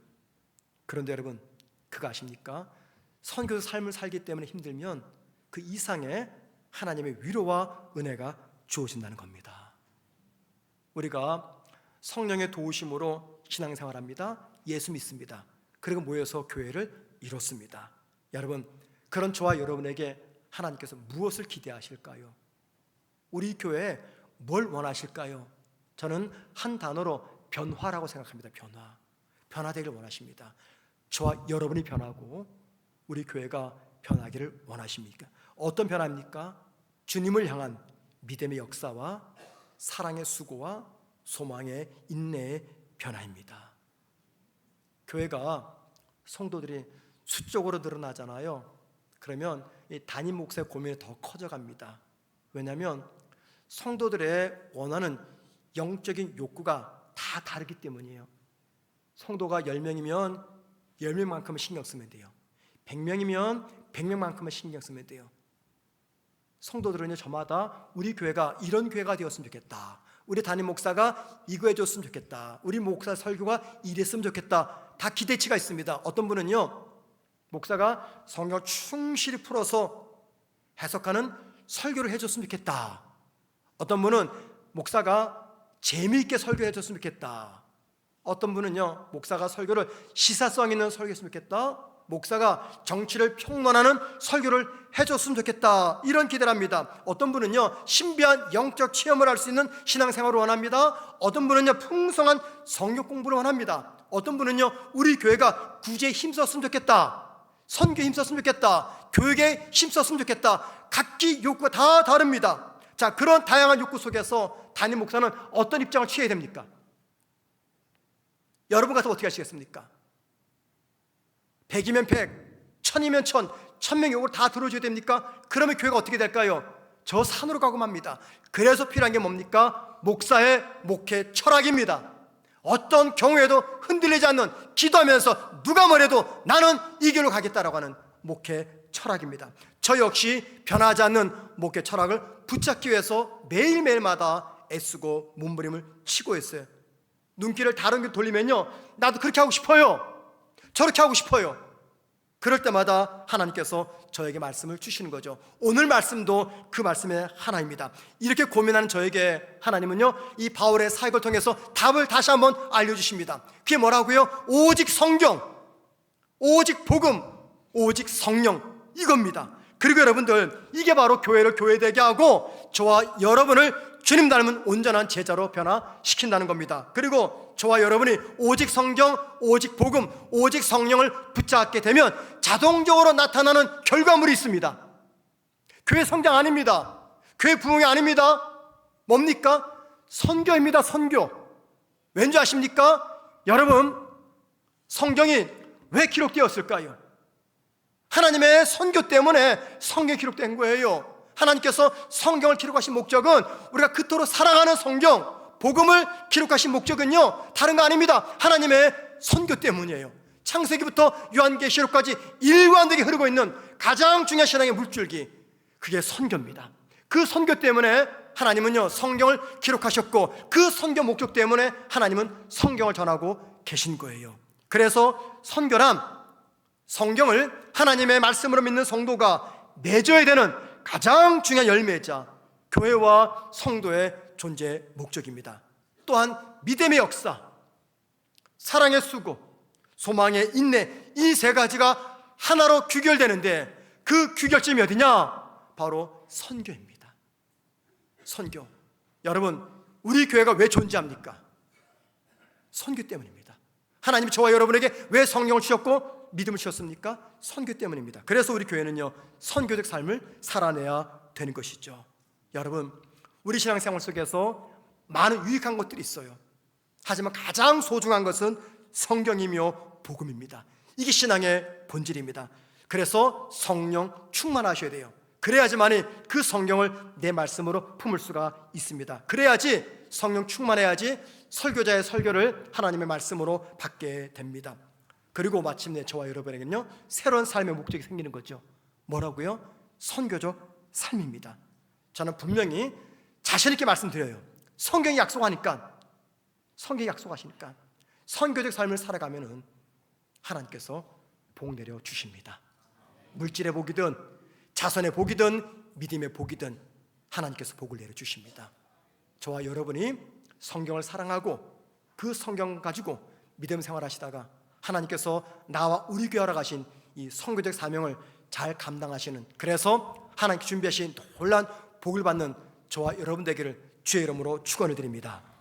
Speaker 1: 그런데 여러분, 그거 아십니까? 선교사 삶을 살기 때문에 힘들면 그 이상의 하나님의 위로와 은혜가 주어진다는 겁니다. 우리가 성령의 도우심으로 신앙생활합니다. 예수 믿습니다. 그리고 모여서 교회를 이뤘습니다. 여러분, 그런 저와 여러분에게 하나님께서 무엇을 기대하실까요? 우리 교회에 뭘 원하실까요? 저는 한 단어로 변화라고 생각합니다. 변화되기를 원하십니다. 저와 여러분이 변하고 우리 교회가 변하기를 원하십니까? 어떤 변화입니까? 주님을 향한 믿음의 역사와 사랑의 수고와 소망의 인내의 변화입니다. 교회가 성도들이 수적으로 늘어나잖아요. 그러면 이 담임 목사의 고민이 더 커져갑니다. 왜냐하면 성도들의 원하는 영적인 욕구가 다 다르기 때문이에요. 성도가 10명이면 10명만큼은 신경 쓰면 돼요. 100명이면 100명만큼은 신경 쓰면 돼요. 성도들은요, 저마다 우리 교회가 이런 교회가 되었으면 좋겠다, 우리 담임 목사가 이거 해줬으면 좋겠다, 우리 목사 설교가 이랬으면 좋겠다, 다 기대치가 있습니다. 어떤 분은요, 목사가 성경을 충실히 풀어서 해석하는 설교를 해줬으면 좋겠다. 어떤 분은 목사가 재미있게 설교해줬으면 좋겠다. 어떤 분은요, 목사가 설교를 시사성 있는 설교했으면 좋겠다. 목사가 정치를 평론하는 설교를 해줬으면 좋겠다. 이런 기대를 합니다. 어떤 분은요, 신비한 영적 체험을 할 수 있는 신앙생활을 원합니다. 어떤 분은요, 풍성한 성경 공부를 원합니다. 어떤 분은요, 우리 교회가 구제에 힘썼으면 좋겠다, 선교에 힘썼으면 좋겠다, 교육에 힘썼으면 좋겠다. 각기 욕구가 다 다릅니다. 자, 그런 다양한 욕구 속에서 담임 목사는 어떤 입장을 취해야 됩니까? 여러분 같으면 어떻게 하시겠습니까? 100이면 100, 1000이면 1000, 1000명 욕을 다 들어줘야 됩니까? 그러면 교회가 어떻게 될까요? 저 산으로 가고 맙니다. 그래서 필요한 게 뭡니까? 목사의 목회 철학입니다. 어떤 경우에도 흔들리지 않는, 기도하면서 누가 뭐래도 나는 이 길로 가겠다라고 하는 목회 철학입니다. 저 역시 변하지 않는 목회 철학을 붙잡기 위해서 매일매일마다 애쓰고 몸부림을 치고 있어요. 눈길을 다른 길 돌리면요, 나도 그렇게 하고 싶어요, 저렇게 하고 싶어요. 그럴 때마다 하나님께서 저에게 말씀을 주시는 거죠. 오늘 말씀도 그 말씀의 하나입니다. 이렇게 고민하는 저에게 하나님은요, 이 바울의 사역을 통해서 답을 다시 한번 알려주십니다. 그게 뭐라고요? 오직 성경, 오직 복음, 오직 성령, 이겁니다. 그리고 여러분들, 이게 바로 교회를 교회되게 하고 저와 여러분을 주님 닮은 온전한 제자로 변화시킨다는 겁니다. 그리고 저와 여러분이 오직 성경, 오직 복음, 오직 성령을 붙잡게 되면 자동적으로 나타나는 결과물이 있습니다. 교회 성장 아닙니다. 교회 부흥이 아닙니다. 뭡니까? 선교입니다. 선교. 왠지 아십니까? 여러분, 성경이 왜 기록되었을까요? 하나님의 선교 때문에 성경이 기록된 거예요. 하나님께서 성경을 기록하신 목적은 우리가 그토록 사랑하는 성경, 복음을 기록하신 목적은요, 다른 거 아닙니다. 하나님의 선교 때문이에요. 창세기부터 요한계시록까지 일관되게 흐르고 있는 가장 중요한 신앙의 물줄기, 그게 선교입니다. 그 선교 때문에 하나님은요, 성경을 기록하셨고, 그 선교 목적 때문에 하나님은 성경을 전하고 계신 거예요. 그래서 선교란 성경을 하나님의 말씀으로 믿는 성도가 맺어야 되는 가장 중요한 열매자 교회와 성도의 존재 목적입니다. 또한 믿음의 역사, 사랑의 수고, 소망의 인내, 이 세 가지가 하나로 규결되는데 그 규결점이 어디냐? 바로 선교입니다. 선교. 여러분, 우리 교회가 왜 존재합니까? 선교 때문입니다. 하나님이 저와 여러분에게 왜 성령을 주셨고 믿음을 주셨습니까? 선교 때문입니다. 그래서 우리 교회는요, 선교적 삶을 살아내야 되는 것이죠. 여러분, 우리 신앙생활 속에서 많은 유익한 것들이 있어요. 하지만 가장 소중한 것은 성경이며 복음입니다. 이게 신앙의 본질입니다. 그래서 성령 충만하셔야 돼요. 그래야지만이 그 성경을 내 말씀으로 품을 수가 있습니다. 그래야지, 성령 충만해야지 설교자의 설교를 하나님의 말씀으로 받게 됩니다. 그리고 마침내 저와 여러분에게는요, 새로운 삶의 목적이 생기는 거죠. 뭐라고요? 선교적 삶입니다. 저는 분명히 자신 있게 말씀드려요. 성경이 약속하니까, 성경이 약속하시니까 선교적 삶을 살아가면은 하나님께서 복 내려 주십니다. 물질의 복이든 자손의 복이든 믿음의 복이든 하나님께서 복을 내려 주십니다. 저와 여러분이 성경을 사랑하고 그 성경 가지고 믿음 생활하시다가 하나님께서 나와 우리 교회하러 가신 이 선교적 사명을 잘 감당하시는, 그래서 하나님께 준비하신 놀라운 복을 받는 저와 여러분 되기를 주의 이름으로 축원을 드립니다.